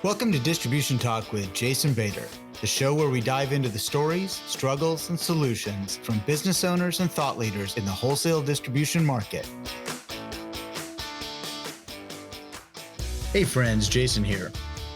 Welcome to Distribution Talk with Jason Bader, the show where we dive into the stories, struggles, and solutions from business owners and thought leaders in the wholesale distribution market. Hey friends, Jason here.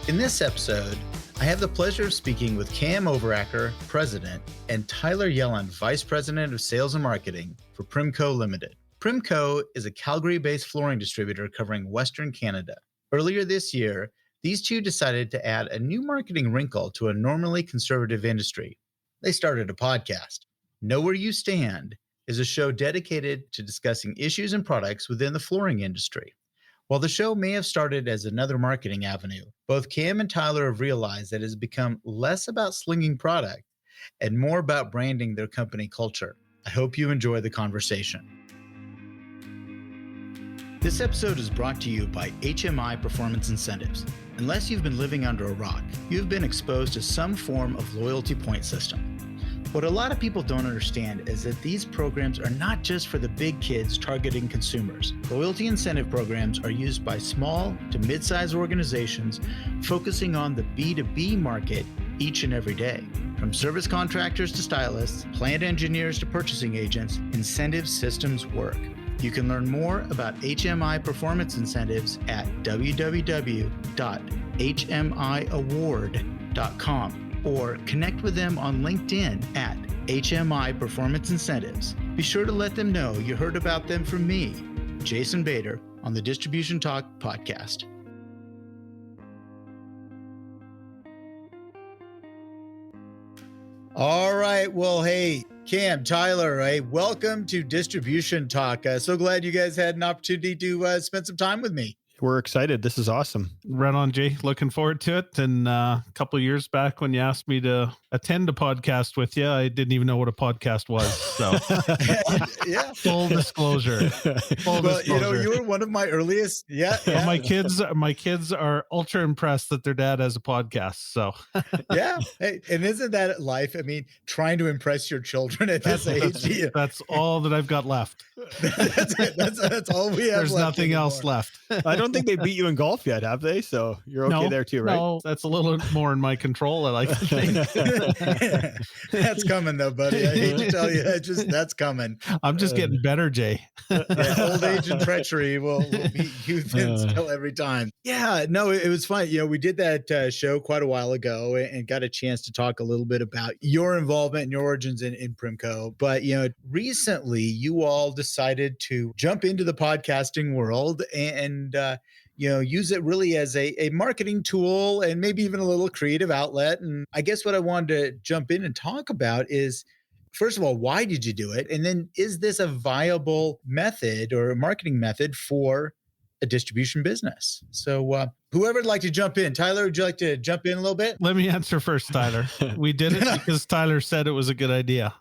In this episode, I have the pleasure of speaking with Cam Overacker, President, and Tyler Yelland, Vice President of Sales and Marketing for Primco Limited. Primco is a Calgary-based flooring distributor covering Western Canada. Earlier this year, these two decided to add a new marketing wrinkle to a normally conservative industry. They started a podcast. Know Where You Stand is a show dedicated to discussing issues and products within the flooring industry. While the show may have started as another marketing avenue, both Cam and Tyler have realized that it has become less about slinging product and more about branding their company culture. I hope you enjoy the conversation. This episode is brought to you by HMI Performance Incentives. Unless you've been living under a rock, you've been exposed to some form of loyalty point system. What a lot of people don't understand is that these programs are not just for the big kids targeting consumers. Loyalty incentive programs are used by small to mid-sized organizations focusing on the B2B market each and every day. From service contractors to stylists, plant engineers to purchasing agents, incentive systems work. You can learn more about HMI performance incentives at www.hmiaward.com or connect with them on LinkedIn at HMI Performance Incentives. Be sure to let them know you heard about them from me, Jason Bader, on the Distribution Talk podcast. All right. Well, hey, Cam, Tyler, welcome to Distribution Talk. So glad you guys had an opportunity to spend some time with me. We're excited. This is awesome. Right on, Jay. Looking forward to it. And a couple of years back when you asked me to attend a podcast with you, I didn't even know what a podcast was. So yeah. Full discllosure. Disclosure. You were one of my earliest. Yeah. My kids are ultra impressed that their dad has a podcast. So yeah. Hey, and isn't that life? I mean, trying to impress your children at this age. That's all that I've got left. That's it. That's all we have. There's left nothing anymore. Else left. I don't think they beat you in golf yet, have they? So you're okay there too, right? No, that's a little more in my control, I like to think. That's coming though, buddy. I hate to tell you, that's coming. I'm just getting better, Jay. Old age and treachery will beat youth and still every time. Yeah, no, it was fun. We did that show quite a while ago and got a chance to talk a little bit about your involvement and your origins in Primco. But, recently you all decided to jump into the podcasting world and use it really as a marketing tool and maybe even a little creative outlet. And I guess what I wanted to jump in and talk about is, first of all, why did you do it? And then is this a viable method or a marketing method for a distribution business? So whoever would like to jump in. Tyler, would you like to jump in a little bit? Let me answer first, Tyler. We did it because Tyler said it was a good idea.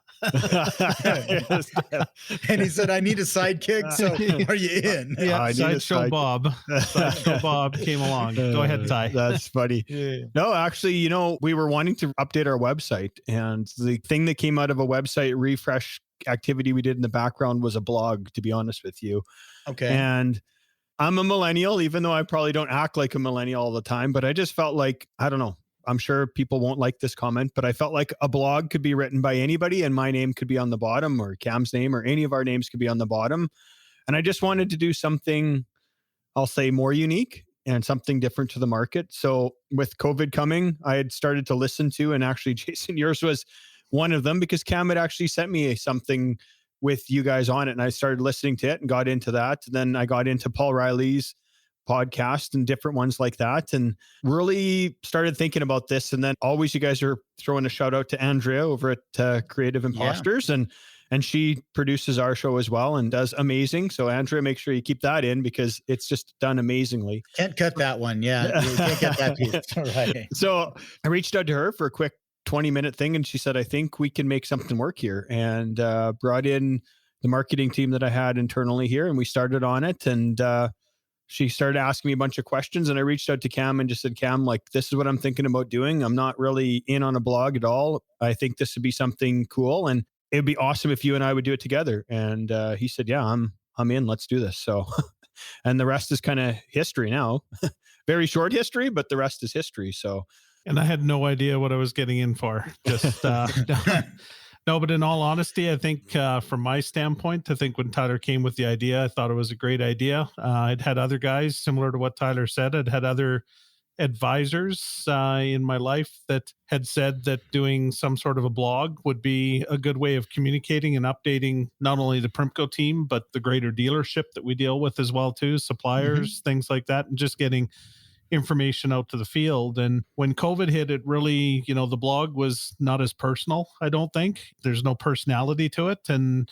And he said, I need a sidekick. So are you in? Yeah, Sideshow Bob. Sideshow Bob came along. Go ahead, Ty. That's funny. Yeah. No, actually, we were wanting to update our website. And the thing that came out of a website refresh activity we did in the background was a blog, to be honest with you. Okay. And I'm a millennial, even though I probably don't act like a millennial all the time. But I just felt like, I don't know. I'm sure people won't like this comment, but I felt like a blog could be written by anybody and my name could be on the bottom or Cam's name or any of our names could be on the bottom. And I just wanted to do something, I'll say, more unique and something different to the market. So with COVID coming, I had started to listen to, and actually, Jason, yours was one of them because Cam had actually sent me something with you guys on it. And I started listening to it and got into that. And then I got into Paul Riley's podcast and different ones like that, and really started thinking about this. And then always you guys are throwing a shout out to Andrea over at Creative Imposters, and she produces our show as well and does amazing. So Andrea, make sure you keep that in because it's just done amazingly. Can't cut that one. Yeah, you can't cut that piece. Right. So I reached out to her for a quick 20-minute thing, and she said, I think we can make something work here, and brought in the marketing team that I had internally here, and we started on it. And she started asking me a bunch of questions, and I reached out to Cam and just said, Cam, this is what I'm thinking about doing. I'm not really in on a blog at all. I think this would be something cool, and it'd be awesome if you and I would do it together. And he said, yeah, I'm in. Let's do this. So, and the rest is kind of history now. very short history, but the rest is history. So, And I had no idea what I was getting in for. Just no, but in all honesty, I think from my standpoint, I think when Tyler came with the idea, I thought it was a great idea. I'd had other guys similar to what Tyler said. I'd had other advisors in my life that had said that doing some sort of a blog would be a good way of communicating and updating not only the Primco team, but the greater dealership that we deal with as well, too, suppliers, things like that, and just getting information out to the field. And when COVID hit, it really, the blog was not as personal. I don't think there's no personality to it. And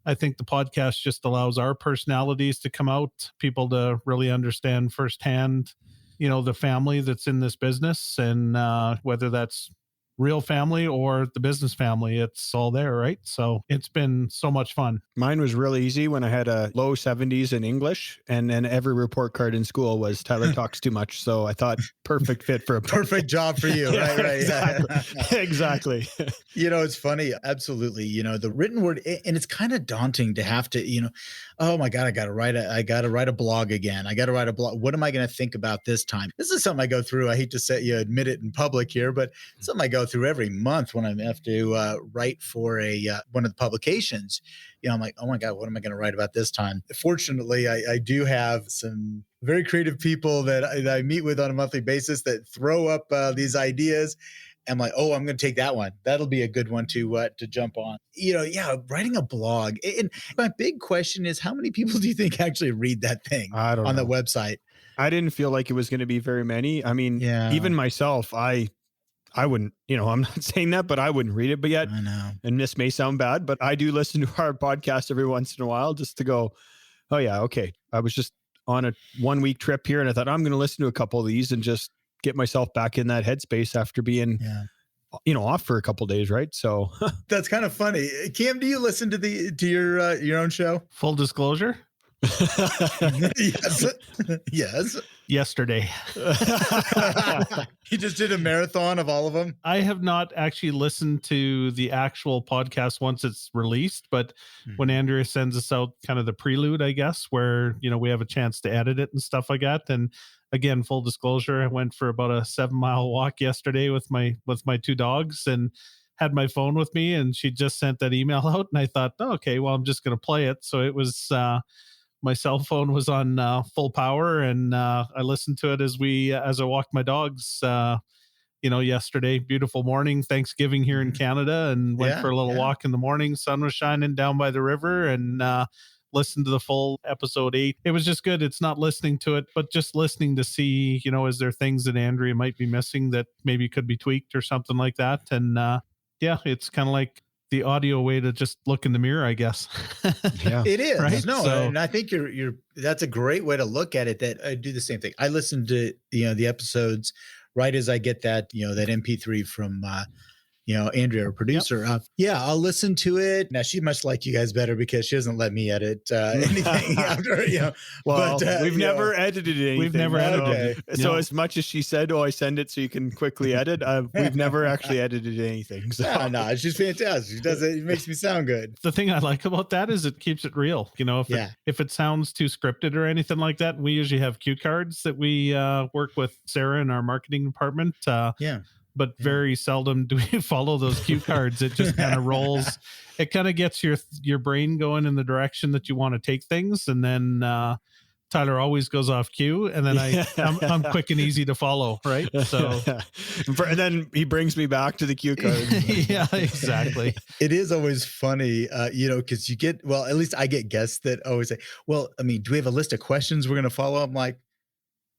I think the podcast just allows our personalities to come out, people to really understand firsthand, the family that's in this business, and whether that's real family or the business family, it's all there, right? So it's been so much fun. Mine was really easy when I had a low 70s in English, and then every report card in school was Tyler talks too much. So I thought perfect fit for a perfect job for you. Right. Exactly. Exactly. It's funny. Absolutely. The written word, and it's kind of daunting to have to, oh my God, I got to write a blog again. I got to write a blog. What am I going to think about this time? This is something I go through. I hate to say, admit it in public here, but something I go through every month when I have to write for one of the publications. I'm like, oh my God, what am I going to write about this time? Fortunately, I do have some very creative people that I meet with on a monthly basis that throw up these ideas. I'm like, oh, I'm going to take that one. That'll be a good one to jump on. Writing a blog. And my big question is, how many people do you think actually read that thing on the website? I didn't feel like it was going to be very many. I mean, even myself, I wouldn't, I'm not saying that, but I wouldn't read it. But yet, I know. And this may sound bad, but I do listen to our podcast every once in a while just to go, oh yeah, okay. I was just on a 1 week trip here, and I thought I'm going to listen to a couple of these and just get myself back in that headspace after being, off for a couple of days. Right. So that's kind of funny. Cam, do you listen to your own show? Full disclosure. Yes. Yesterday. You just did a marathon of all of them? I have not actually listened to the actual podcast once it's released, but when Andrea sends us out kind of the prelude, I guess, where, we have a chance to edit it and stuff like that. And again, full disclosure, I went for about a 7-mile walk yesterday with my 2 dogs and had my phone with me, and she just sent that email out, and I thought, oh, okay, well, I'm just going to play it. So it was, my cell phone was on full power, and I listened to it as I walked my dogs, yesterday. Beautiful morning, Thanksgiving here in Canada, and went for a little walk in the morning. Sun was shining down by the river, and listened to the full episode 8. It was just good. It's not listening to it, but just listening to see, is there things that Andrea might be missing that maybe could be tweaked or something like that. And it's kind of like the audio way to just look in the mirror, I guess. Yeah, it is. Right? No, and I think that's a great way to look at it. That I do the same thing. I listen to the episodes right as I get that that MP3 from Andrea, our producer. I'll listen to it. Now, she must like you guys better because she doesn't let me edit anything after, Well, but, we've never edited anything. We've never edited. So as much as she said, I send it so you can quickly edit, we've never actually edited anything. So. No, she's fantastic. She does it. It makes me sound good. The thing I like about that is it keeps it real. If it sounds too scripted or anything like that, we usually have cue cards that we work with Sarah in our marketing department. But very seldom do we follow those cue cards. It just kind of rolls. It kind of gets your brain going in the direction that you want to take things. And then Tyler always goes off cue. And then I'm quick and easy to follow. Right. So and then he brings me back to the cue card. Yeah, exactly. It is always funny, because you get, well, at least I get guests that always say, well, I mean, do we have a list of questions we're going to follow? I'm like,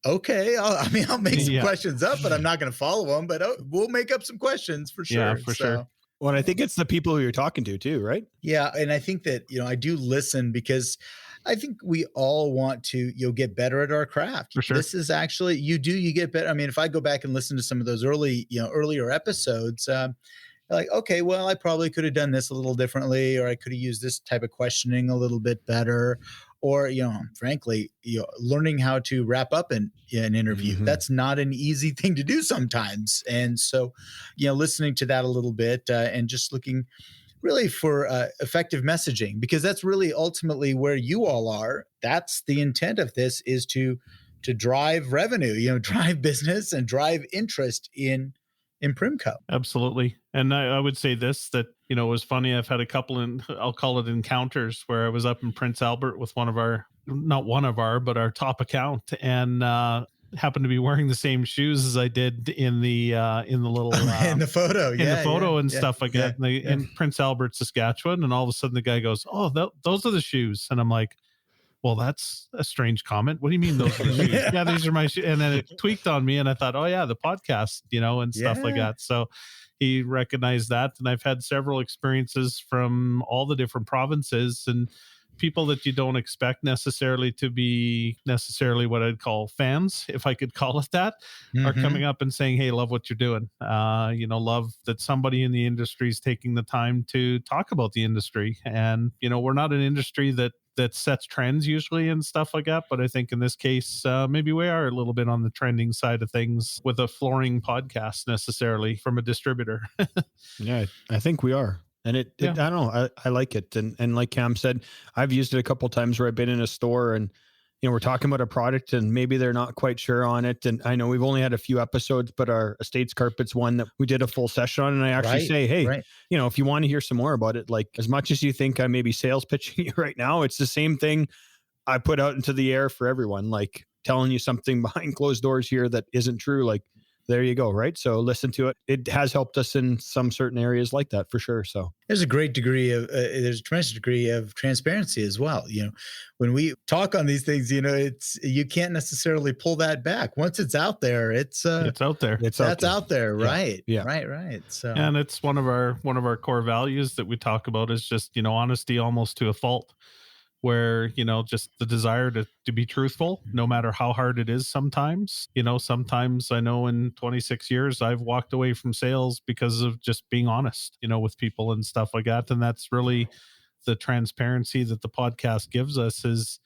okay, I'll make some questions up, but I'm not going to follow them. But we'll make up some questions for sure. Yeah, for sure. Well, I think it's the people who you're talking to too, right? Yeah, and I think that I do listen because I think we all want to get better at our craft. For sure. This is actually you get better. I mean, if I go back and listen to some of those earlier episodes, like, okay, well, I probably could have done this a little differently, or I could have used this type of questioning a little bit better. Or, frankly, learning how to wrap up an interview. Mm-hmm. That's not an easy thing to do sometimes. And so, listening to that a little bit and just looking really for effective messaging, because that's really ultimately where you all are. That's the intent of this, is to to drive revenue, drive business and drive interest in Primco. Absolutely. And I would say this, that, it was funny. I've had a couple I'll call it encounters, where I was up in Prince Albert with but our top account, and happened to be wearing the same shoes as I did in the little in the photo, and stuff like that. In Prince Albert, Saskatchewan, and all of a sudden the guy goes, "Oh, those are the shoes," and I'm like, "Well, that's a strange comment. What do you mean those are the shoes?" Yeah, these are my shoes. And then it tweaked on me, and I thought, "Oh yeah, the podcast," and stuff like that. So he recognized that, and I've had several experiences from all the different provinces and people that you don't expect necessarily to be what I'd call fans, if I could call it that, are coming up and saying, "Hey, love what you're doing." Love that somebody in the industry is taking the time to talk about the industry. And, we're not an industry that sets trends usually and stuff like that. But I think in this case, maybe we are a little bit on the trending side of things with a flooring podcast necessarily from a distributor. Yeah, I think we are. And I don't know, I like it. And like Cam said, I've used it a couple of times where I've been in a store and, we're talking about a product and maybe they're not quite sure on it. And I know we've only had a few episodes, but our estates carpet's one that we did a full session on. And I actually say, hey, if you want to hear some more about it, like as much as you think I may be sales pitching you right now, it's the same thing I put out into the air for everyone, like telling you something behind closed doors here that isn't true. Like, there you go. Right. So listen to it. It has helped us in some certain areas like that for sure. So there's a tremendous degree of transparency as well. When we talk on these things, you can't necessarily pull that back. Once it's out there, it's out there. That's out there. Right. Yeah. Right. So, and it's one of our core values that we talk about is just, honesty almost to a fault. Where, just the desire to be truthful, no matter how hard it is sometimes. Sometimes I know in 26 years, I've walked away from sales because of just being honest, with people and stuff like that. And that's really the transparency that the podcast gives us is,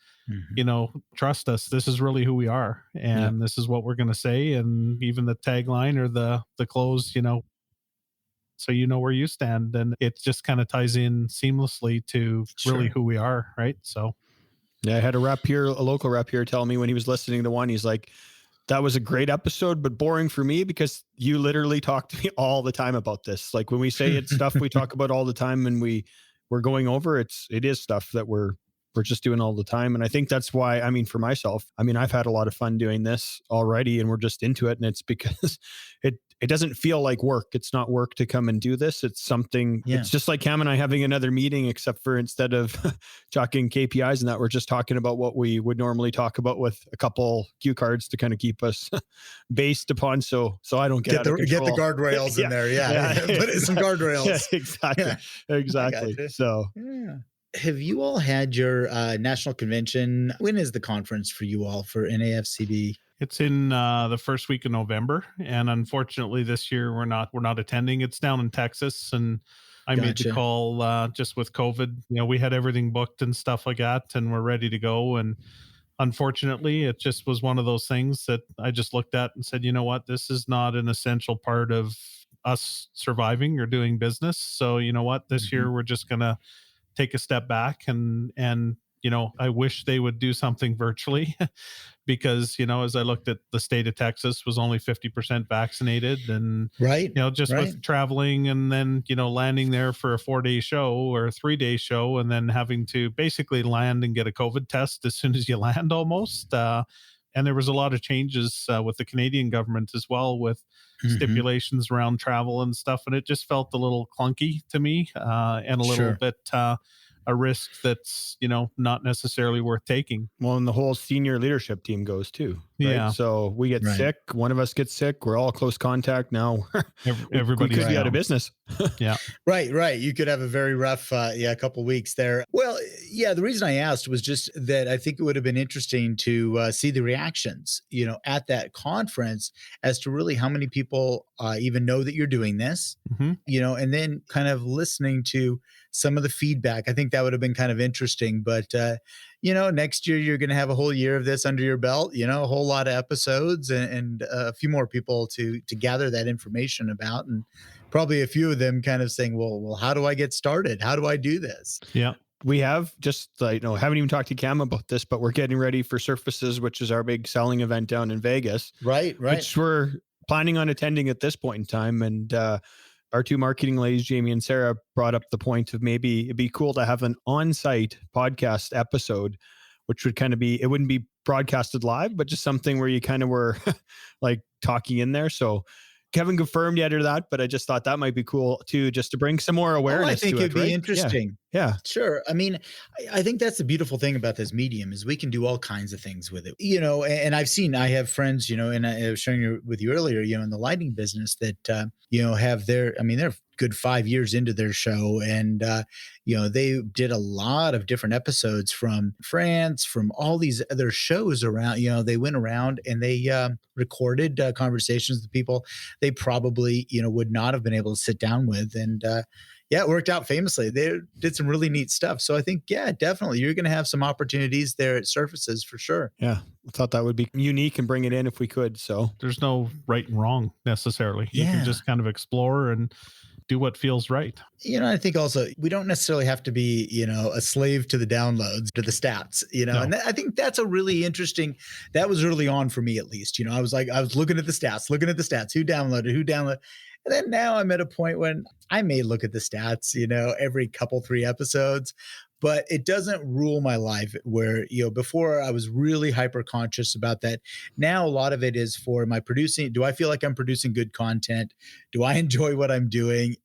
trust us. This is really who we are. And this is what we're going to say. And even the tagline or the close, so where you stand, and it just kind of ties in seamlessly to really who we are, right? So yeah, I had a local rep here tell me when he was listening to one, he's like, "That was a great episode, but boring for me because you literally talk to me all the time about this. Like when we say it's stuff we talk about all the time and we're going over, it is stuff that we're just doing all the time." And I think that's why, for myself, I've had a lot of fun doing this already and we're just into it. And it's because it doesn't feel like work. It's not work to come and do this. It's something, It's just like Cam and I having another meeting, except for instead of talking KPIs and that, we're just talking about what we would normally talk about with a couple cue cards to kind of keep us based upon. So I don't get the guardrails in there. Yeah. Put some guardrails. Yeah, exactly. So have you all had your national convention? When is the conference for you all for NAFCB? It's in the first week of November, and unfortunately, this year we're not attending. It's down in Texas, and I made the call just with COVID. We had everything booked and stuff like that, and we're ready to go. And unfortunately, it just was one of those things that I just looked at and said, "You know what? This is not an essential part of us surviving or doing business. So you know what? This year we're just gonna take a step back and." I wish they would do something virtually because, as I looked at the state of Texas was only 50% vaccinated and, with traveling and then, landing there for a 4-day show or a 3-day show and then having to basically land and get a COVID test as soon as you land almost. And there was a lot of changes with the Canadian government as well with stipulations around travel and stuff. And it just felt a little clunky to me and a little bit a risk that's, not necessarily worth taking. Well, and the whole senior leadership team goes too. Right? Yeah. So we get sick. One of us gets sick. We're all close contact now. Everybody could be out of business. Yeah. Right. You could have a very rough, couple weeks there. Well, yeah, the reason I asked was just that I think it would have been interesting to see the reactions, at that conference as to really how many people even know that you're doing this, and then kind of listening to some of the feedback. I think that would have been kind of interesting, but next year you're going to have a whole year of this under your belt, a whole lot of episodes and a few more people to gather that information about. And probably a few of them kind of saying, well, how do I get started? How do I do this? Yeah. we have just haven't even talked to Cam about this, but we're getting ready for Surfaces, which is our big selling event down in Vegas, Right. which we're planning on attending at this point in time. And our two marketing ladies, Jamie and Sarah, brought up the point of maybe it'd be cool to have an on-site podcast episode, which would kind of be, it wouldn't be broadcasted live, but just something where you kind of were like talking in there. So Kevin confirmed yet or that, but I just thought that might be cool too, just to bring some more awareness. I think it'd be interesting. Yeah. Sure. I mean, I think that's the beautiful thing about this medium is we can do all kinds of things with it, and I have friends, and I was sharing with you earlier, in the lighting business that, have they're good 5 years into their show. And, they did a lot of different episodes from France, from all these other shows around, they went around and they recorded conversations with people they probably, would not have been able to sit down with. And, it worked out famously. They did some really neat stuff. So I think, definitely you're going to have some opportunities there at Surfaces for sure. Yeah. I thought that would be unique and bring it in if we could. So there's no right and wrong necessarily. You can just kind of explore and do what feels right. I think also we don't necessarily have to be, a slave to the downloads, to the stats, No. And I think that's a really interesting, that was early on for me, at least, I was looking at the stats, who downloaded. And then now I'm at a point when I may look at the stats, every couple, 3 episodes, but it doesn't rule my life where, before I was really hyper conscious about that. Now, a lot of it is for my producing. Do I feel like I'm producing good content? Do I enjoy what I'm doing?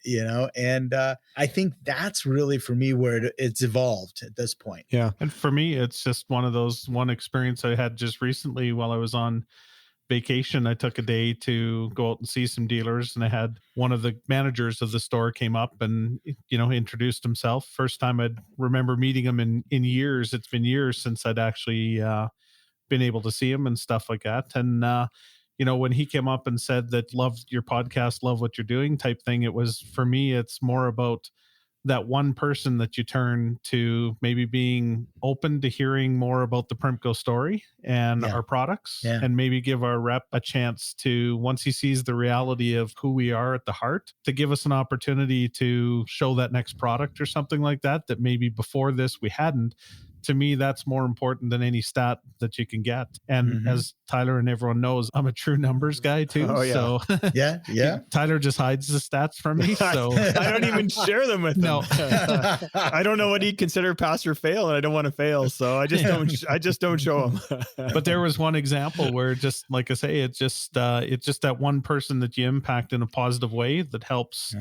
And I think that's really for me where it's evolved at this point. Yeah. And for me, it's just one experience I had just recently while I was on vacation. I took a day to go out and see some dealers, and I had one of the managers of the store came up and introduced himself. First time I'd remember meeting him in years. It's been years since I'd actually been able to see him and stuff like that. And when he came up and said that loved your podcast, love what you're doing type thing, it was, for me, it's more about that one person that you turn to, maybe being open to hearing more about the Primco story and our products, and maybe give our rep a chance to, once he sees the reality of who we are at the heart, to give us an opportunity to show that next product or something like that maybe before this we hadn't. To me, that's more important than any stat that you can get. And as Tyler and everyone knows, I'm a true numbers guy too. Oh, yeah. So Tyler just hides the stats from me. So I don't even share them with him. No. I don't know what he'd consider pass or fail, and I don't want to fail. So I just don't show him. But there was one example where, just like I say, it's just that one person that you impact in a positive way that helps.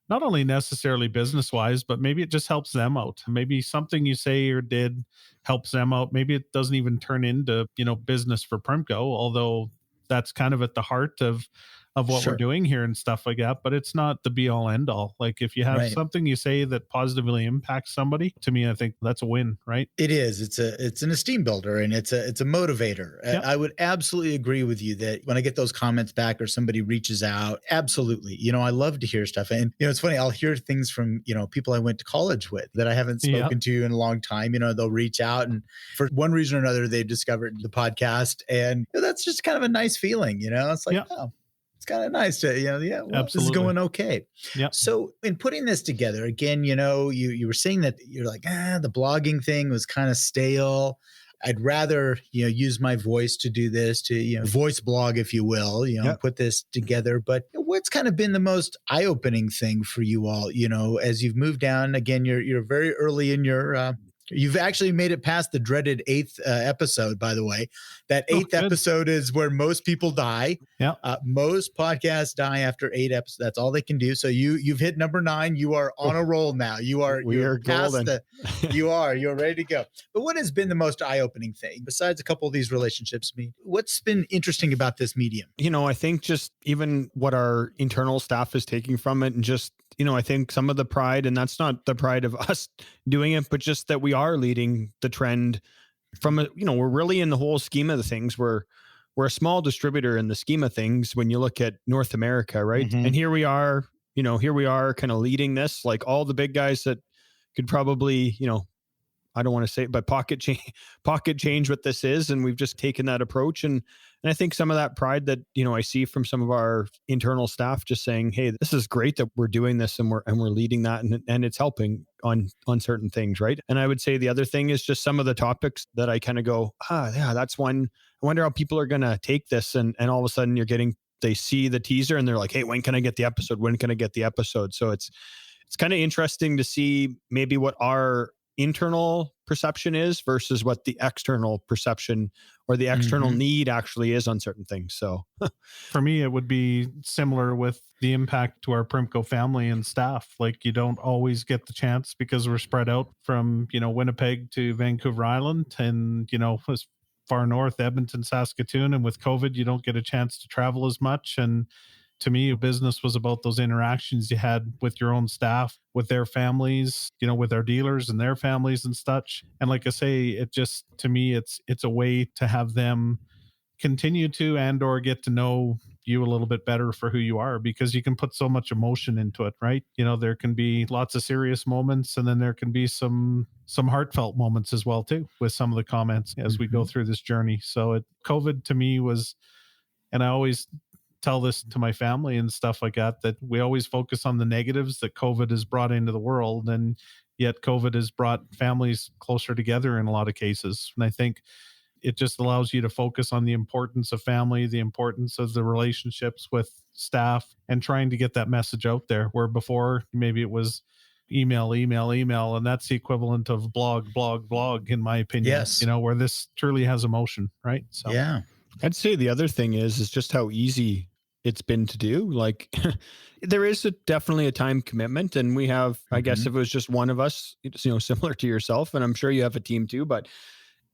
Not only necessarily business-wise, but maybe it just helps them out. Maybe something you say or did helps them out. Maybe it doesn't even turn into, business for Primco, although that's kind of at the heart of what we're doing here and stuff like that. But it's not the be all end all. Like, if you have something you say that positively impacts somebody, to me, I think that's a win, right? It is. It's an esteem builder, and it's a motivator. Yep. I would absolutely agree with you that when I get those comments back or somebody reaches out, absolutely. I love to hear stuff. And, it's funny, I'll hear things from, people I went to college with that I haven't spoken to in a long time. They'll reach out, and for one reason or another, they discovered the podcast. And that's just kind of a nice feeling, It's like, oh, it's kind of nice to, this is going okay. Yeah. So in putting this together, again, you were saying that you're like, the blogging thing was kind of stale. I'd rather, use my voice to do this, to, voice blog, if you will, put this together. But what's kind of been the most eye-opening thing for you all, as you've moved down? Again, you're very early in your you've actually made it past the dreaded 8th episode, by the way. That 8th episode is where most people die. Yeah. Most podcasts die after 8 episodes. That's all they can do. So you've hit number 9. You are on a roll now. You're golden. You're ready to go. But what has been the most eye-opening thing besides a couple of these relationships? What's been interesting about this medium? I think just even what our internal staff is taking from it, and just, I think some of the pride, and that's not the pride of us doing it, but just that we are leading the trend from we're really in the whole scheme of the things. We're a small distributor in the scheme of things when you look at North America, right? Mm-hmm. And here we are kind of leading this, like all the big guys that could probably, I don't want to say it, but pocket change what this is. And we've just taken that approach. And I think some of that pride that, I see from some of our internal staff just saying, hey, this is great that we're doing this and we're leading that and it's helping on certain things. Right. And I would say the other thing is just some of the topics that I kind of go, yeah, that's one. I wonder how people are going to take this. And all of a sudden they see the teaser and they're like, hey, when can I get the episode? When can I get the episode? So it's kind of interesting to see maybe what our internal perception is versus what the external perception or the external need actually is on certain things. So for me, it would be similar with the impact to our Primco family and staff. Like you don't always get the chance because we're spread out from, Winnipeg to Vancouver Island and, as far north, Edmonton, Saskatoon. And with COVID, you don't get a chance to travel as much. And to me, business was about those interactions you had with your own staff, with their families, with our dealers and their families and such. And like I say, it just, to me, it's a way to have them continue to and or get to know you a little bit better for who you are, because you can put so much emotion into it, right? There can be lots of serious moments and then there can be some heartfelt moments as well too with some of the comments as we go through this journey. So COVID to me was, and I always tell this to my family and stuff like that we always focus on the negatives that COVID has brought into the world. And yet COVID has brought families closer together in a lot of cases. And I think it just allows you to focus on the importance of family, the importance of the relationships with staff and trying to get that message out there, where before maybe it was email, and that's the equivalent of blog, in my opinion. Yes. Where this truly has emotion, right? So yeah. I'd say the other thing is just how easy it's been to do. Like there is definitely a time commitment, and we have, I guess if it was just one of us, similar to yourself, and I'm sure you have a team too, but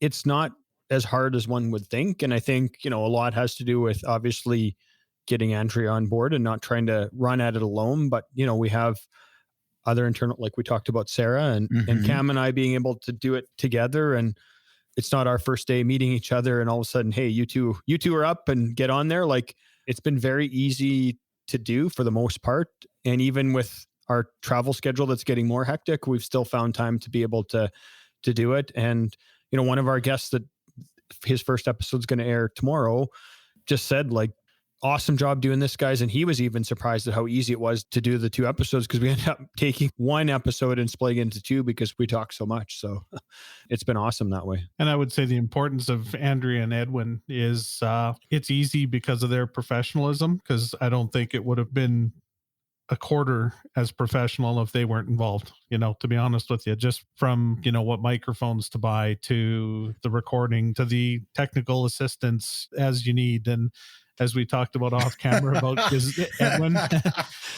it's not as hard as one would think. And I think, a lot has to do with obviously getting Andrea on board and not trying to run at it alone. But, we have other internal, like we talked about Sarah and Cam and I being able to do it together. And it's not our first day meeting each other and all of a sudden, hey, you two are up and get on there. Like it's been very easy to do for the most part. And even with our travel schedule that's getting more hectic, we've still found time to be able to do it. And, one of our guests that his first episode is going to air tomorrow just said like, awesome job doing this, guys. And he was even surprised at how easy it was to do the 2 episodes, because we ended up taking 1 episode and splitting it into 2 because we talk so much. So it's been awesome that way. And I would say the importance of Andrea and Edwin is it's easy because of their professionalism, because I don't think it would have been a quarter as professional if they weren't involved, to be honest with you, just from, what microphones to buy to the recording to the technical assistance as you need. And as we talked about off camera about Edwin,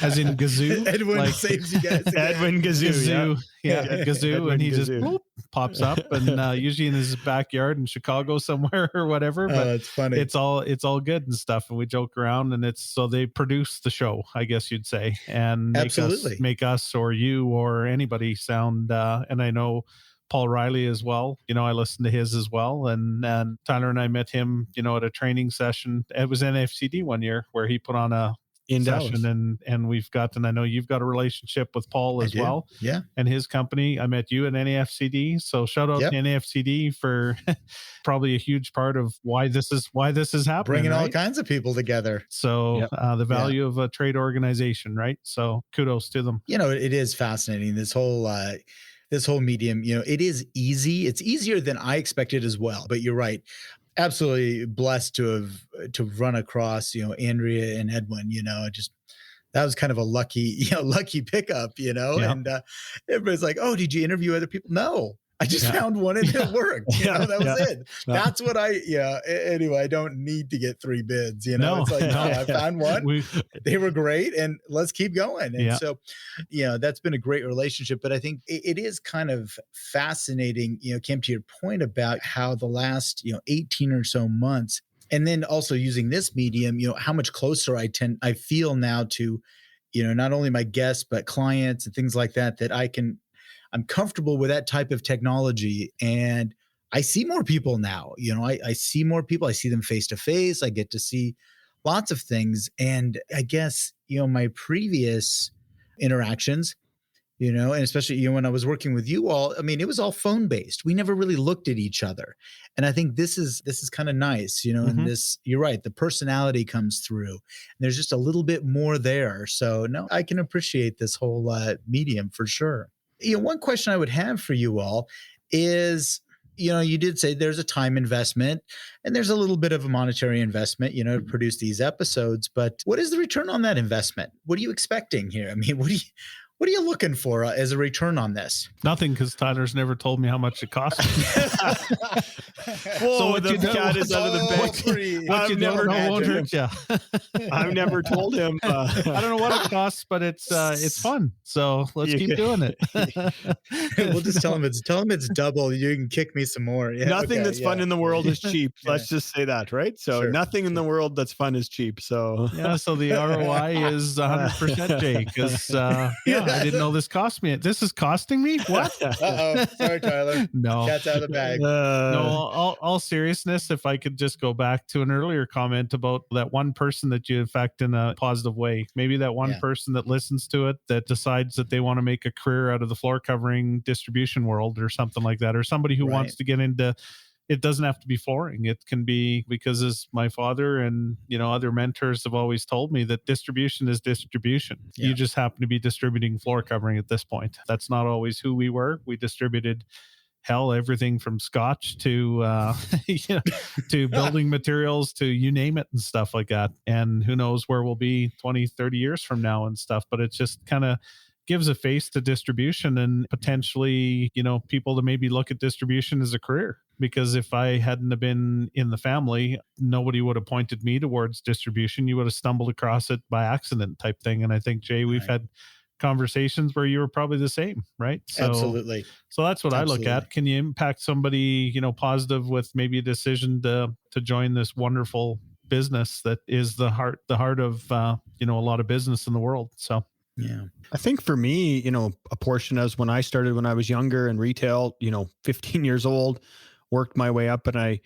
as in Gazoo. Edwin saves you guys. Edwin Gazoo. Yeah, Gazoo. Edwin and he Gazoo. just bloop, pops up and usually in his backyard in Chicago somewhere or whatever. But it's funny. It's all good and stuff. And we joke around, and so they produce the show, I guess you'd say, and make us or you or anybody sound. And I know Paul Riley as well. I listened to his as well. And Tyler and I met him, at a training session. It was NFCD one year where he put on a session and we've got, and I know you've got a relationship with Paul as well. Yeah. And his company. I met you at NAFCD. So shout out to NAFCD for probably a huge part of why this is happening. Bringing all kinds of people together. So the value of a trade organization, right? So kudos to them. It is fascinating. This whole medium, it is easy. It's easier than I expected as well. But you're right. Absolutely blessed to run across, Andrea and Edwin, that was kind of a lucky pickup, and everybody's like, oh, did you interview other people? No, I just found one and it worked. That was it. That's what anyway, I don't need to get 3 bids, it's like, I found one. They were great and let's keep going. And so, that's been a great relationship, but I think it is kind of fascinating, Kim, to your point about how the last, 18 or so months, and then also using this medium, how much closer I feel now to, not only my guests, but clients and things like that I'm comfortable with that type of technology. And I see more people now, I see more people. I see them face to face. I get to see lots of things. And I guess, my previous interactions, And especially, when I was working with you all, I mean, it was all phone based. We never really looked at each other. And I think this is kind of nice, and you're right. The personality comes through and there's just a little bit more there. So no, I can appreciate this whole medium for sure. One question I would have for you all is, you did say there's a time investment and there's a little bit of a monetary investment, to produce these episodes, but what is the return on that investment? What are you expecting here? I mean, what are you looking for as a return on this? Nothing, because Tyler's never told me how much it cost me. Whoa, the cat is out of the bag. I've never told him. I don't know what it costs, but it's fun. So let's keep doing it. We'll just tell him it's double. You can kick me some more. Yeah, nothing that's fun in the world is cheap. Let's just say that, right? So nothing in the world that's fun is cheap. So so the ROI is 100%, Jay, because I didn't know this cost me. This is costing me? What? Uh-oh. Sorry, Tyler. No. Cat's out of the bag. No, all seriousness, if I could just go back to an earlier comment about that one person that you affect in a positive way. Maybe that one person that listens to it, that decides that they want to make a career out of the floor covering distribution world or something like that, or somebody who wants to get into, it doesn't have to be flooring. It can be, because as my father and, other mentors have always told me, that distribution is distribution. Yeah. You just happen to be distributing floor covering at this point. That's not always who we were. We distributed everything from scotch to, to building materials, to you name it and stuff like that. And who knows where we'll be 20, 30 years from now and stuff, but it's just kind of gives a face to distribution, and potentially, people to maybe look at distribution as a career. Because if I hadn't have been in the family, nobody would have pointed me towards distribution. You would have stumbled across it by accident type thing. And I think, Jay, we've had conversations where you were probably the same, right? So, absolutely. So that's what I look at. Can you impact somebody, positive with maybe a decision to join this wonderful business that is the heart of, a lot of business in the world. So. Yeah. I think for me, a portion as when I started when I was younger in retail, 15 years old, worked my way up. And I,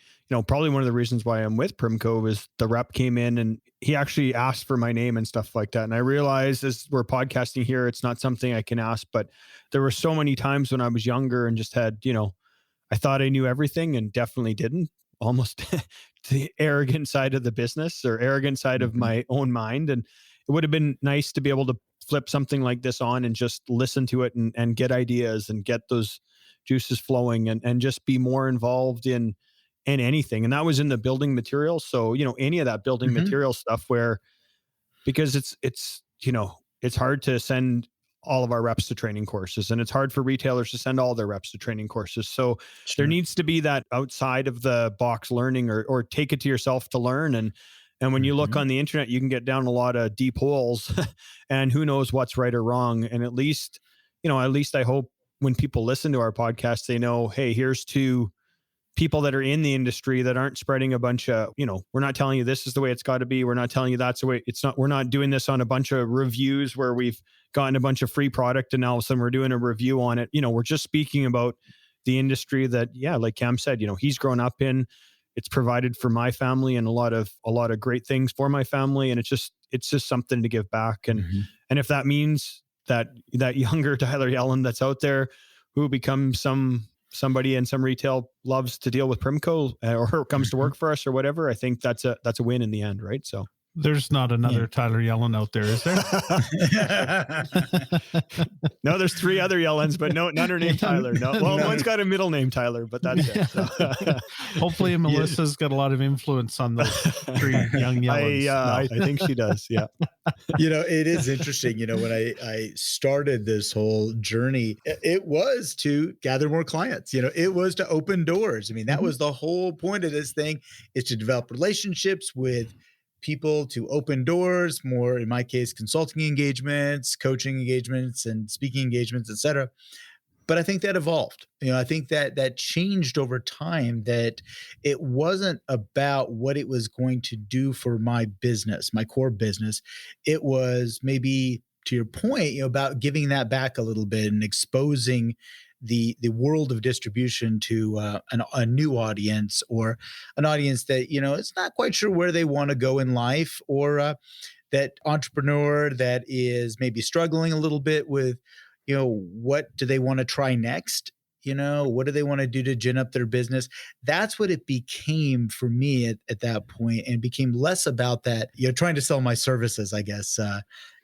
probably one of the reasons why I'm with Primco is the rep came in and he actually asked for my name and stuff like that. And I realized as we're podcasting here, it's not something I can ask, but there were so many times when I was younger and just had, I thought I knew everything and definitely didn't. Almost the arrogant side of the business or arrogant side of my own mind. And it would have been nice to be able to flip something like this on and just listen to it and get ideas and get those juices flowing and just be more involved in anything. And that was in the building materials. So, any of that building material stuff where, because it's hard to send all of our reps to training courses, and it's hard for retailers to send all their reps to training courses. So there needs to be that outside of the box learning or take it to yourself to learn. And when you look on the internet, you can get down a lot of deep holes and who knows what's right or wrong. And at least I hope when people listen to our podcast, they know, hey, here's two people that are in the industry that aren't spreading a bunch of, we're not telling you this is the way it's got to be. We're not telling you that's the way it's not. We're not doing this on a bunch of reviews where we've gotten a bunch of free product and now all of a sudden we're doing a review on it. We're just speaking about the industry that, like Cam said, he's grown up in. It's provided for my family and a lot of great things for my family. And it's just something to give back. And if that means that younger Tyler Yelland that's out there who becomes somebody in some retail loves to deal with Primco or comes to work for us or whatever, I think that's a win in the end. Right. So there's not another Tyler Yelland out there, is there? No, there's 3 other Yellands, but none are named Tyler. No, well, one's got a middle name Tyler, but that's it. So. Hopefully, Melissa's got a lot of influence on those 3 young Yellands. I think she does. Yeah. It is interesting. When I started this whole journey, it was to gather more clients. It was to open doors. I mean, that was the whole point of this thing, is to develop relationships with people, to open doors, more, in my case, consulting engagements, coaching engagements, and speaking engagements, et cetera. But I think that evolved. I think that changed over time, that it wasn't about what it was going to do for my business, my core business. It was maybe, to your point, about giving that back a little bit and exposing the world of distribution to a new audience, or an audience that, is not quite sure where they want to go in life, or that entrepreneur that is maybe struggling a little bit with, what do they want to try next? What do they want to do to gin up their business? That's what it became for me at that point, and became less about that, trying to sell my services, I guess.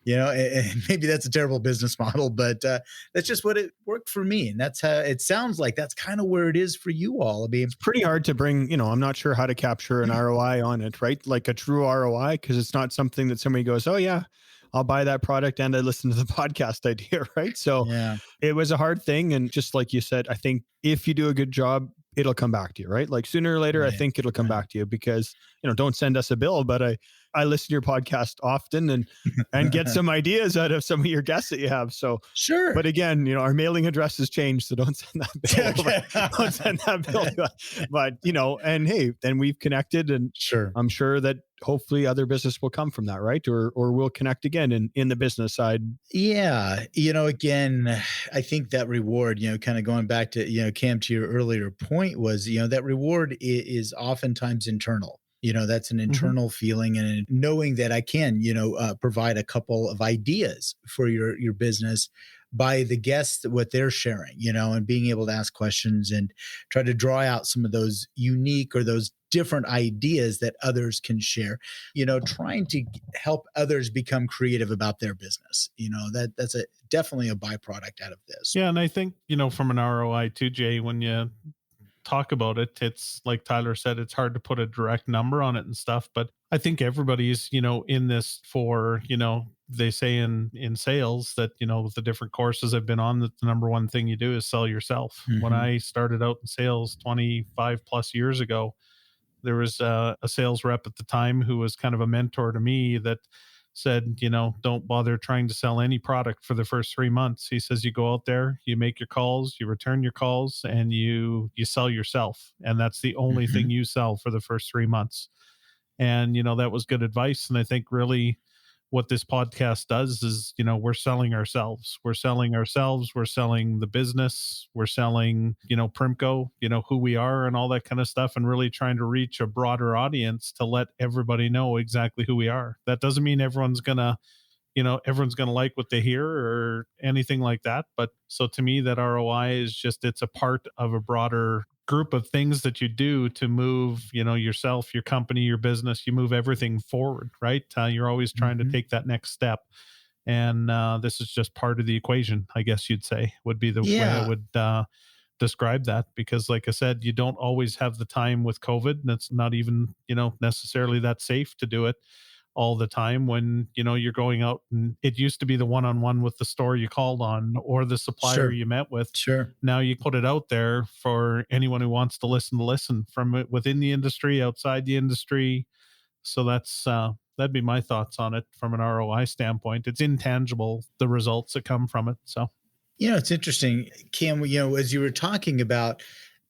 And maybe that's a terrible business model, but that's just what it worked for me. And that's how it sounds like that's kind of where it is for you all. I mean, it's pretty hard to bring, I'm not sure how to capture an ROI on it, right? Like a true ROI, because it's not something that somebody goes, oh yeah, I'll buy that product and I listen to the podcast idea, right? So yeah. It was a hard thing. And just like you said, I think if you do a good job, it'll come back to you, right? Like sooner or later, Right. I think it'll come back to you, because, don't send us a bill, but I listen to your podcast often and get some ideas out of some of your guests that you have. So sure. But again, our mailing address has changed, so don't send that bill. Okay. Don't send that bill to us. But, and hey, then we've connected, and sure. I'm sure that hopefully other business will come from that, right? Or we'll connect again in the business side. Yeah. Again, I think that reward, kind of going back to, Cam, to your earlier point was, that reward is oftentimes internal. That's an internal feeling, and knowing that I can, provide a couple of ideas for your business by the guests, what they're sharing, and being able to ask questions and try to draw out some of those unique or those different ideas that others can share, trying to help others become creative about their business. That's definitely a byproduct out of this. Yeah. And I think, from an ROI too, Jay, when you talk about it, it's like Tyler said, it's hard to put a direct number on it and stuff, but I think everybody's, in this for, they say in sales that, with the different courses I've been on, that the number one thing you do is sell yourself. When I started out in sales 25 plus years ago, there was a sales rep at the time who was kind of a mentor to me that said, don't bother trying to sell any product for the first 3 months. He says, you go out there, you make your calls, you return your calls, and you sell yourself. And that's the only thing you sell for the first 3 months. And, that was good advice. And I think really what this podcast does is, we're selling ourselves. We're selling ourselves. We're selling the business. We're selling, Primco, who we are and all that kind of stuff, and really trying to reach a broader audience to let everybody know exactly who we are. That doesn't mean everyone's going to like what they hear or anything like that. But so to me, that ROI is just, it's a part of a broader group of things that you do to move, yourself, your company, your business, you move everything forward, right? You're always trying to take that next step. And this is just part of the equation, I guess you'd say, would be the way I would describe that. Because like I said, you don't always have the time with COVID, and it's not even, necessarily that safe to do it all the time when, you're going out, and it used to be the one-on-one with the store you called on or the supplier you met with. Sure. Now you put it out there for anyone who wants to listen from within the industry, outside the industry. So that'd be my thoughts on it from an ROI standpoint. It's intangible, the results that come from it. So, it's interesting, Cam, as you were talking about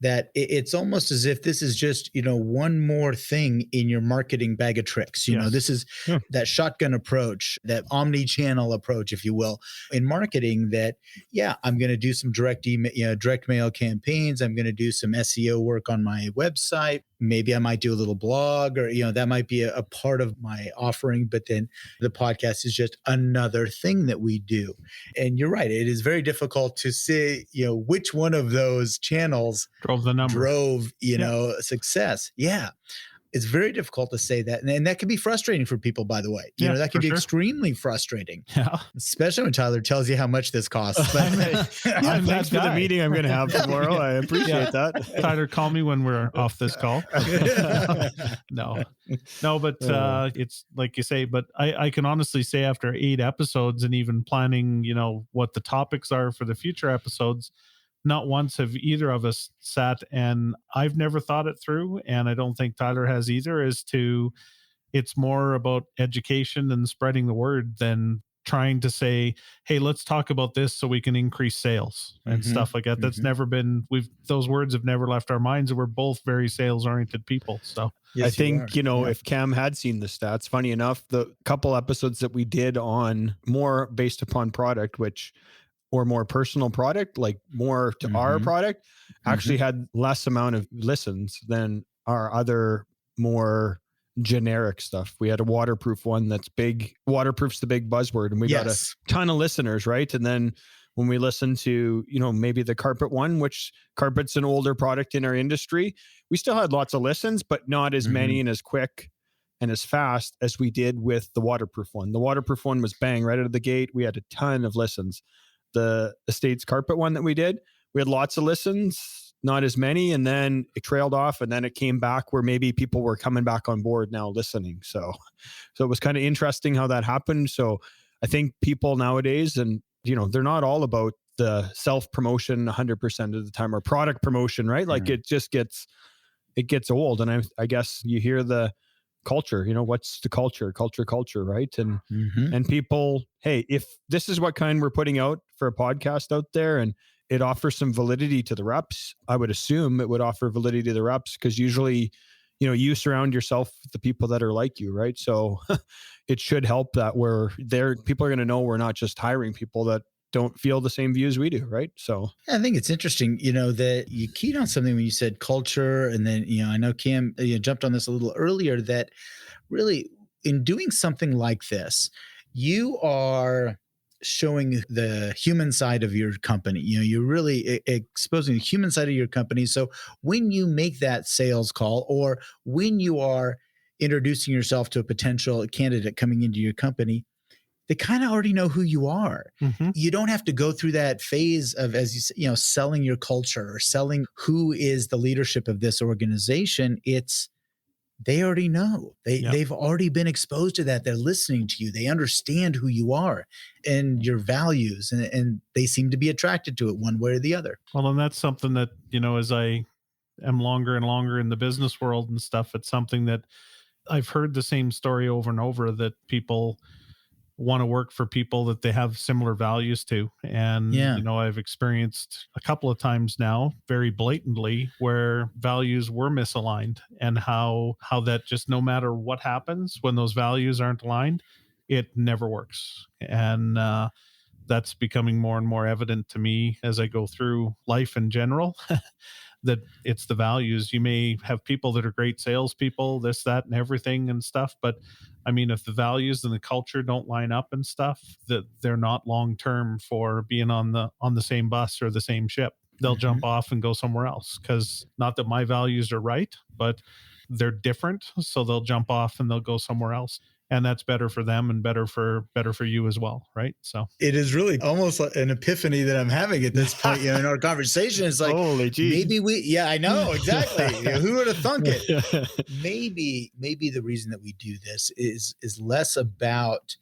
that, it's almost as if this is just, one more thing in your marketing bag of tricks. This is that shotgun approach, that omni-channel approach, if you will, in marketing that, I'm going to do some direct mail campaigns. I'm going to do some SEO work on my website. Maybe I might do a little blog, or, that might be a part of my offering, but then the podcast is just another thing that we do. And you're right. It is very difficult to say, which one of those channels drove success. Yeah. It's very difficult to say that. And that can be frustrating for people, by the way. That can be extremely frustrating. Yeah. Especially when Tyler tells you how much this costs. But thanks for the meeting I'm going to have tomorrow. I appreciate that. Tyler, call me when we're off this call. No, but it's like you say, but I can honestly say after 8 episodes and even planning, what the topics are for the future episodes, not once have either of us sat, and I've never thought it through, and I don't think Tyler has either, it's more about education and spreading the word than trying to say, hey, let's talk about this so we can increase sales and stuff like that. That's never been, those words have never left our minds, and we're both very sales oriented people. So yes, I think, if Cam had seen the stats, funny enough, the couple episodes that we did on more based upon product, or more personal product, like more to our product, actually had less amount of listens than our other more generic stuff. We had a waterproof one that's big. Waterproof's the big buzzword, and we got a ton of listeners, right? And then when we listen to, maybe the carpet one, which carpet's an older product in our industry, we still had lots of listens, but not as many and as quick and as fast as we did with the waterproof one. The waterproof one was bang right out of the gate. We had a ton of listens. The Estates carpet one that we did, we had lots of listens, not as many. And then it trailed off, and then it came back where maybe people were coming back on board now listening. So it was kind of interesting how that happened. So I think people nowadays, and they're not all about the self-promotion 100% of the time, or product promotion, right? Like it just gets old. And I guess you hear the culture, what's the culture, right? And people, hey, if this is what kind we're putting out for a podcast out there, and it offers some validity to the reps, I would assume it would offer validity to the reps, because usually, you surround yourself with the people that are like you, right? So it should help that people are going to know we're not just hiring people that don't feel the same views we do, right? So I think it's interesting, that you keyed on something when you said culture, and then, I know Cam jumped on this a little earlier, that really in doing something like this, you are showing the human side of your company. You're really exposing the human side of your company. So when you make that sales call, or when you are introducing yourself to a potential candidate coming into your company, they kind of already know who you are. You don't have to go through that phase of, as you say, selling your culture or selling who is the leadership of this organization. They already know. They've already been exposed to that. They're listening to you. They understand who you are and your values, and they seem to be attracted to it one way or the other. Well, and that's something that, as I am longer and longer in the business world and stuff, it's something that I've heard the same story over and over, that people want to work for people that they have similar values to. And, I've experienced a couple of times now very blatantly where values were misaligned, and how that just, no matter what happens, when those values aren't aligned, it never works. And that's becoming more and more evident to me as I go through life in general. That it's the values. You may have people that are great salespeople, this, that, and everything and stuff. But I mean, if the values and the culture don't line up and stuff, that they're not long-term for being on the same bus or the same ship. They'll jump off and go somewhere else, because not that my values are right, but they're different. So they'll jump off and they'll go somewhere else. And that's better for them and better for you as well, right? So it is really almost like an epiphany that I'm having at this point, in our conversation. It's like, holy geez. Maybe I know exactly. Who would have thunk it? Maybe the reason that we do this is less about,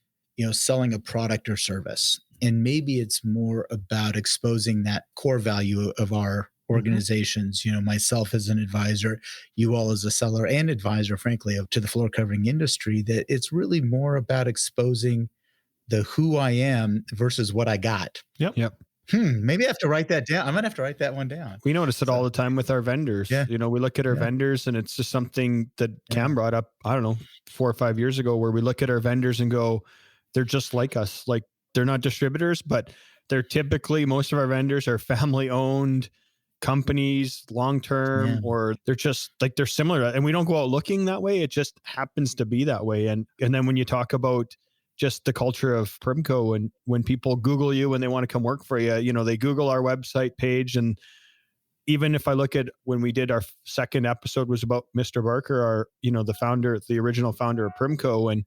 selling a product or service, and maybe it's more about exposing that core value of our organizations, myself as an advisor, you all as a seller and advisor, frankly, to the floor covering industry, that it's really more about exposing the who I am versus what I got. Yep. Maybe I have to write that down. I'm going to have to write that one down. We notice it all the time with our vendors. Yeah. We look at our vendors, and it's just something that Cam brought up, I don't know, 4 or 5 years ago, where we look at our vendors and go, they're just like us. Like, they're not distributors, but they're typically, most of our vendors are family owned companies, long-term, or they're just like, they're similar, and we don't go out looking that way. It just happens to be that way. And then when you talk about just the culture of Primco, and when people Google you when they want to come work for you, they Google our website page. And even if I look at when we did our second episode was about Mr. Barker, the founder, the original founder of Primco, and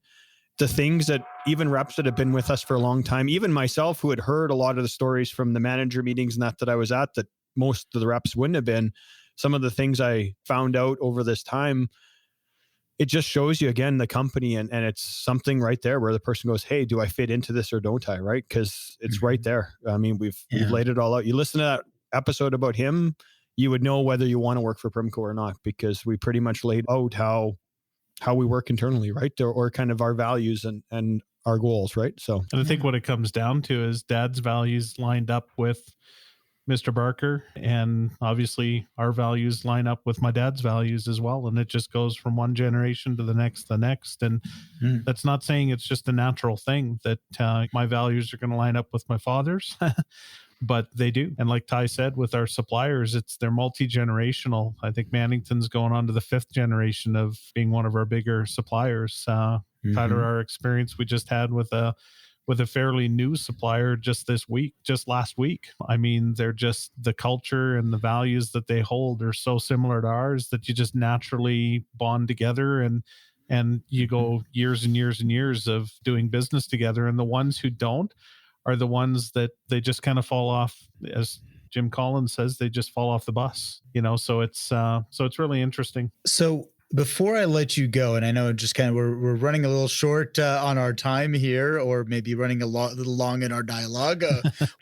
the things that even reps that have been with us for a long time, even myself, who had heard a lot of the stories from the manager meetings and that I was at, that most of the reps wouldn't have been, some of the things I found out over this time, it just shows you again the company, and it's something right there where the person goes, hey, do I fit into this or don't I? Right? Because it's right there. I mean, we've laid it all out. You listen to that episode about him, you would know whether you want to work for Primco or not, because we pretty much laid out how we work internally, right? Or kind of our values and our goals, right? So, and I think what it comes down to is Dad's values lined up with Mr. Barker, and obviously our values line up with my dad's values as well, and it just goes from one generation to the next, and that's not saying it's just a natural thing that my values are going to line up with my father's, but they do. And like Ty said, with our suppliers, they're multi-generational. I think Mannington's going on to the 5th generation of being one of our bigger suppliers. Tyler, our experience we just had with a with a fairly new supplier just last week. I mean, they're just, the culture and the values that they hold are so similar to ours that you just naturally bond together, and you go years and years and years of doing business together. And the ones who don't are the ones that they just kind of fall off, as Jim Collins says, they just fall off the bus, so it's really interesting. So before I let you go, and I know just kind of we're running a little short on our time here, or maybe running a little long in our dialogue.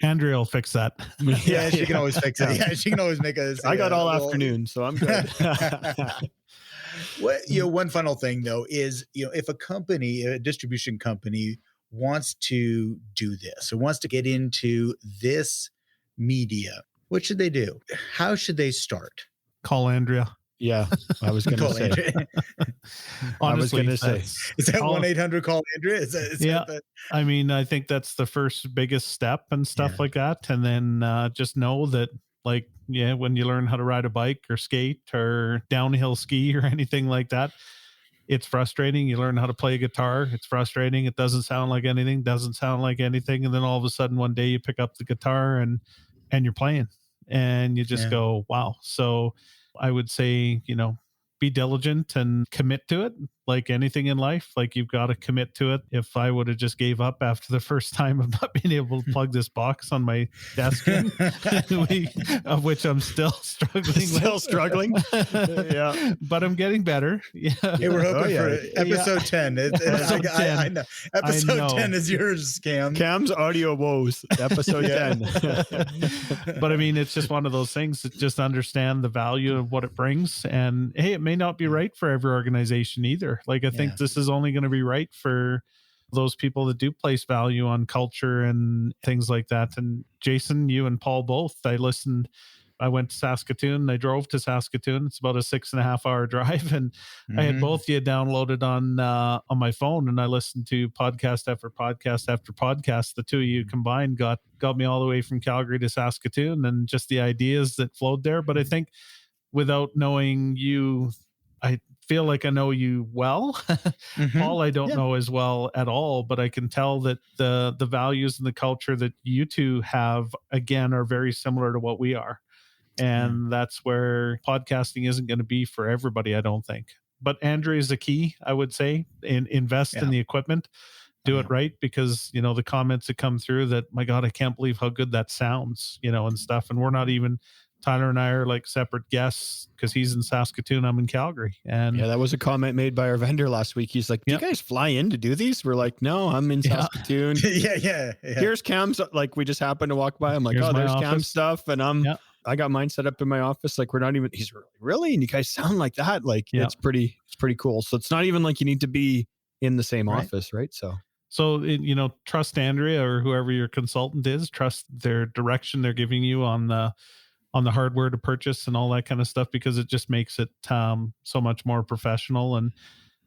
Andrea will fix that. Yeah, she can always fix it. Yeah, she can always make us. I got all afternoon, so I'm good. One final thing though is, if a distribution company wants to do this or wants to get into this media, what should they do? How should they start? Call Andrea. Yeah, I was going to say. Honestly, is that 1-800 Andrea? Yeah. I mean, I think that's the first biggest step and stuff like that. And then just know that, when you learn how to ride a bike or skate or downhill ski or anything like that, it's frustrating. You learn how to play a guitar. It's frustrating. It doesn't sound like anything. And then all of a sudden one day you pick up the guitar and you're playing and you just go, wow. So I would say, be diligent and commit to it. Like anything in life, you've got to commit to it. If I would have just gave up after the first time of not being able to plug this box on my desk in, of which I'm still struggling. Yeah, but I'm getting better. Yeah, hey, we're hoping for episode 10. I know episode 10 is yours, Cam. Cam's audio woes, episode 10. But I mean, it's just one of those things that just understand the value of what it brings. And hey, it may not be right for every organization either. I think this is only going to be right for those people that do place value on culture and things like that. And Jason, you and Paul both, I went to Saskatoon. I drove to Saskatoon. It's about a 6.5 hour drive. And I had both of you downloaded on my phone, and I listened to podcast after podcast after podcast. The two of you combined got me all the way from Calgary to Saskatoon, and just the ideas that flowed there. But I think without knowing you, I feel like I know you well. Paul, I don't know as well at all, but I can tell that the values and the culture that you two have, again, are very similar to what we are. And that's where podcasting isn't going to be for everybody, I don't think. But Andrea is the key, I would say. Invest in the equipment. Do it right, because, the comments that come through that, my God, I can't believe how good that sounds, and stuff. And we're not even... Tyler and I are like separate guests because he's in Saskatoon, I'm in Calgary. And that was a comment made by our vendor last week. He's like, do you guys fly in to do these? We're like, no, I'm in Saskatoon. Yeah. Here's Cam's, we just happened to walk by. I'm like, there's Cam's stuff. And I got mine set up in my office. We're not even, he's really? And you guys sound like that. It's pretty cool. So it's not even like you need to be in the same office, right? So, trust Andrea or whoever your consultant is, trust their direction they're giving you on the hardware to purchase and all that kind of stuff, because it just makes it so much more professional. And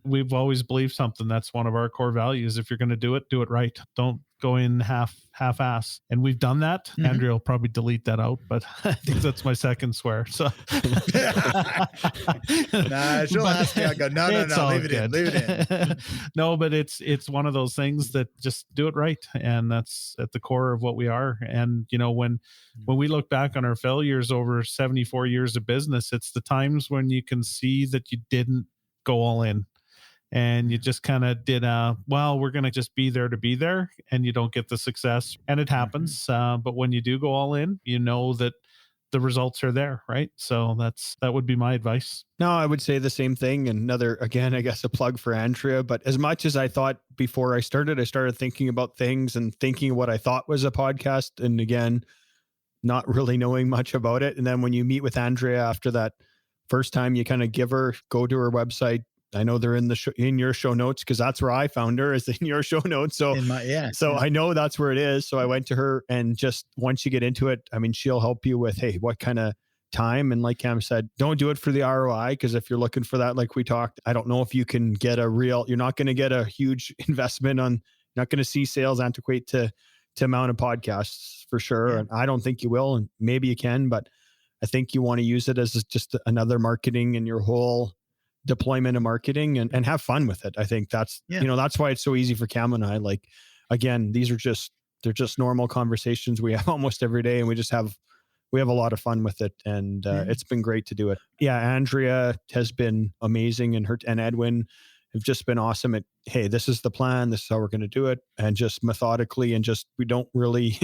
we've always believed something. That's one of our core values. If you're going to do it right. Don't go in half-ass. And we've done that. Andrea will probably delete that out, but I think that's my second swear. So she'll ask me. I go, no, leave it in. No, but it's one of those things that just do it right. And that's at the core of what we are. And, when we look back on our failures over 74 years of business, it's the times when you can see that you didn't go all in. And you just kind of did we're going to just be there to be there, and you don't get the success, and it happens. But when you do go all in, you know that the results are there, right? So that would be my advice. No, I would say the same thing. Another, again, I guess a plug for Andrea, but as much as I thought before I started thinking about things and thinking what I thought was a podcast. And again, not really knowing much about it. And then when you meet with Andrea after that first time, you kind of go to her website. I know they're in your show notes, because that's where I found her, is in your show notes. So I know that's where it is. So I went to her, and just once you get into it, I mean, she'll help you with, hey, what kind of time? And like Cam said, don't do it for the ROI, because if you're looking for that, like we talked, I don't know if you can get you're not going to get a huge investment you're not going to see sales antiquate to amount of podcasts for sure. Yeah. And I don't think you will, and maybe you can, but I think you want to use it as just another marketing in your whole deployment of marketing, and have fun with it. I think that's, that's why it's so easy for Cam and I. again, they're just normal conversations we have almost every day, and we have a lot of fun with it, and it's been great to do it. Yeah, Andrea has been amazing, and Edwin have just been awesome at, hey, this is the plan, this is how we're going to do it, and just methodically, and just, we don't really,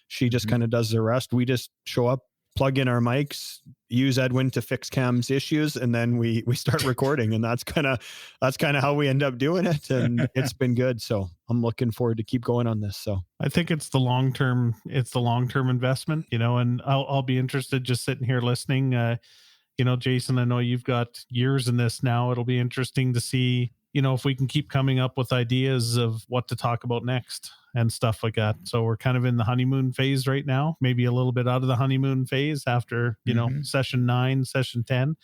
she just kind of does the rest. We just show up, plug in our mics, use Edwin to fix Cam's issues, and then we start recording, and that's kind of how we end up doing it, and it's been good. So I'm looking forward to keep going on this. So I think it's the long-term investment, and I'll be interested just sitting here listening. Jason, I know you've got years in this now. It'll be interesting to see, if we can keep coming up with ideas of what to talk about next and stuff like that. So we're kind of in the honeymoon phase right now, maybe a little bit out of the honeymoon phase after, session 9, session 10,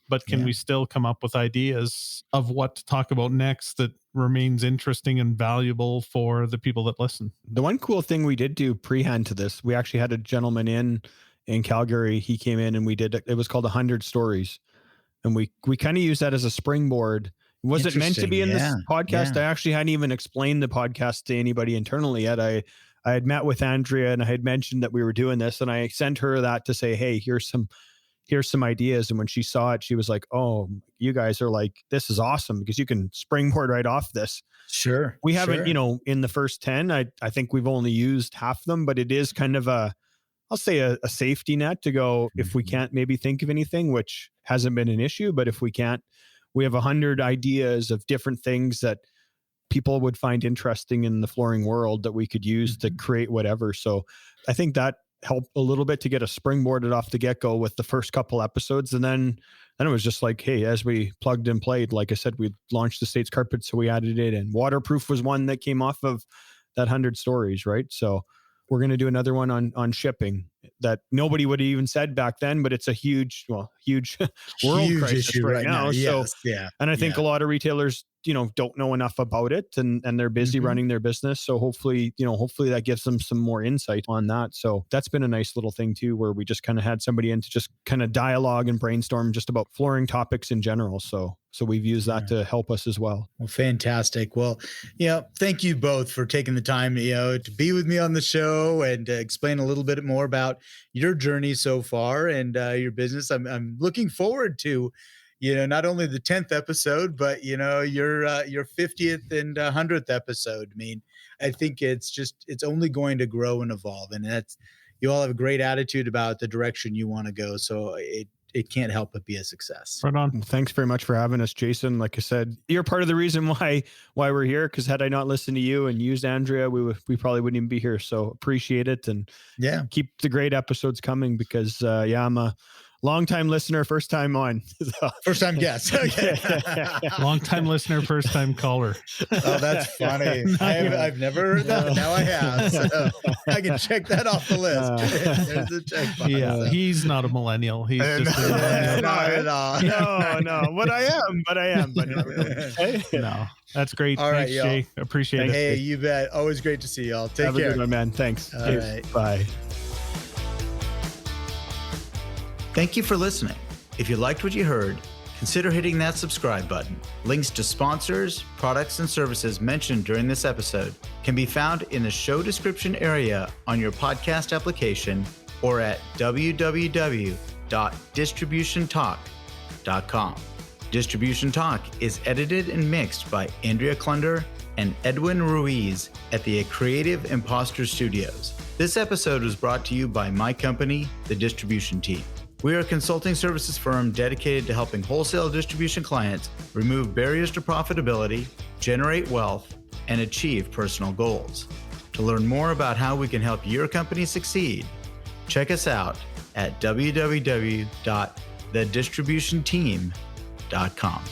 but can we still come up with ideas of what to talk about next that remains interesting and valuable for the people that listen? The one cool thing we did do pre-hand to this, we actually had a gentleman in Calgary. He came in and it was called 100 Stories. And we kind of used that as a springboard. Was it meant to be in this podcast? I actually hadn't even explained the podcast to anybody internally yet. I had met with Andrea and I had mentioned that we were doing this, and I sent her that to say, hey, here's some ideas. And when she saw it, she was like, oh, you guys are like, this is awesome because you can springboard right off this. Sure. We haven't, in the first 10, I think we've only used half of them, but it is kind of I'll say a safety net to go, if we can't maybe think of anything, which hasn't been an issue, but if we can't, we have 100 ideas of different things that people would find interesting in the flooring world that we could use to create whatever. So I think that helped a little bit to get us springboarded off the get-go with the first couple episodes. And then it was just like, hey, as we plugged and played, like I said, we launched the States Carpet, so we added it, and waterproof was one that came off of that 100 Stories, right? So we're going to do another one on shipping that nobody would have even said back then, but it's a huge world crisis issue right now. So, yes, and I think a lot of retailers, don't know enough about it, and they're busy running their business. So hopefully that gives them some more insight on that. So that's been a nice little thing too, where we just kind of had somebody in to just kind of dialogue and brainstorm just about flooring topics in general. So we've used that to help us as well. Well, fantastic. Well, thank you both for taking the time, to be with me on the show and to explain a little bit more about your journey so far and your business. I'm looking forward to, not only the 10th episode, but, your 50th and 100th episode. I mean, I think it's only going to grow and evolve. And you all have a great attitude about the direction you want to go. So it can't help but be a success. Right on. Thanks very much for having us, Jason. Like I said, you're part of the reason why we're here, because had I not listened to you and used Andrea, we probably wouldn't even be here. So appreciate it, and keep the great episodes coming, because I'm a long-time listener, first time on. First time guest. Okay. Long-time listener, first time caller. Oh, that's funny. I've never heard that, but now I have. So I can check that off the list. There's a check box. Yeah, so. He's not a millennial. He's just a millennial. Not at all. No. But I am. But not really. No, that's great. All right, thanks, y'all. Jay. Appreciate it. Hey, you bet. Always great to see y'all. Take Have care. a good one, man. Thanks. All right. Bye. Thank you for listening. If you liked what you heard, consider hitting that subscribe button. Links to sponsors, products, and services mentioned during this episode can be found in the show description area on your podcast application or at www.distributiontalk.com. Distribution Talk is edited and mixed by Andrea Klunder and Edwin Ruiz at the Creative Imposter Studios. This episode was brought to you by my company, The Distribution Team. We are a consulting services firm dedicated to helping wholesale distribution clients remove barriers to profitability, generate wealth, and achieve personal goals. To learn more about how we can help your company succeed, check us out at www.thedistributionteam.com.